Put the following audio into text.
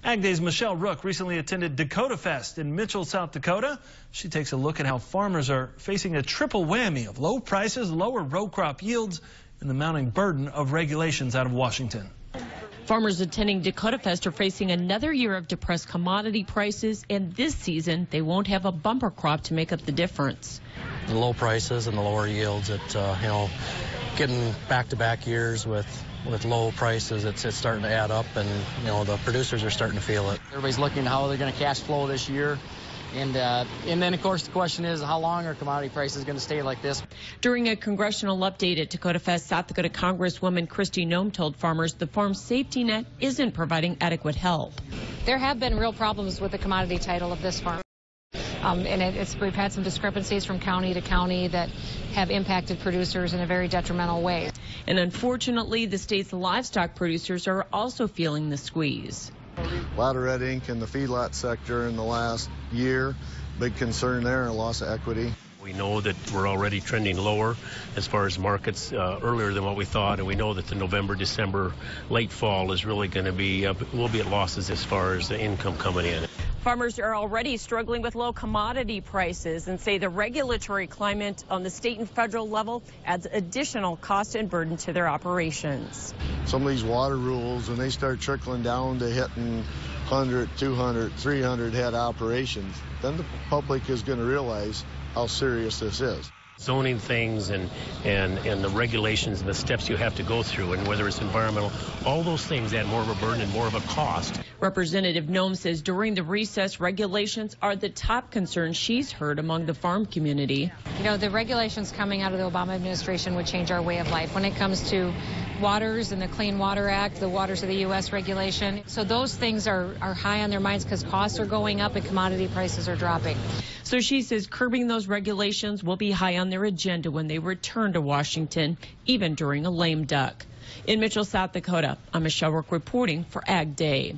Ag Day's Michelle Rook recently attended Dakotafest in Mitchell, South Dakota. She takes a look at how farmers are facing a triple whammy of low prices, lower row crop yields, and the mounting burden of regulations out of Washington. Farmers attending Dakotafest are facing another year of depressed commodity prices, and this season they won't have a bumper crop to make up the difference. The low prices and the lower yields, getting back-to-back years with low prices, it's starting to add up, and the producers are starting to feel it. Everybody's looking at how they're going to cash flow this year. And then, of course, the question is, how long are commodity prices going to stay like this? During a congressional update at Dakotafest, South Dakota Congresswoman Noem told farmers the farm safety net isn't providing adequate help. There have been real problems with the commodity title of this farm. We've had some discrepancies from county to county that have impacted producers in a very detrimental way. And unfortunately, the state's livestock producers are also feeling the squeeze. A lot of red ink in the feedlot sector in the last year. Big concern there, a loss of equity. We know that we're already trending lower as far as markets earlier than what we thought, and we know that the November, December, late fall is really going to be, we'll be at losses as far as the income coming in. Farmers are already struggling with low commodity prices and say the regulatory climate on the state and federal level adds additional cost and burden to their operations. Some of these water rules, when they start trickling down to hitting 100, 200, 300 head operations, then the public is going to realize how serious this is. Zoning things and the regulations and the steps you have to go through, and whether it's environmental, all those things add more of a burden and more of a cost. Representative Noem says during the recess, regulations are the top concern she's heard among the farm community. The regulations coming out of the Obama administration would change our way of life when it comes to waters and the Clean Water Act, the Waters of the U.S. regulation. So those things are high on their minds because costs are going up and commodity prices are dropping. So she says curbing those regulations will be high on their agenda when they return to Washington, even during a lame duck. In Mitchell, South Dakota, I'm Michelle Rook reporting for Ag Day.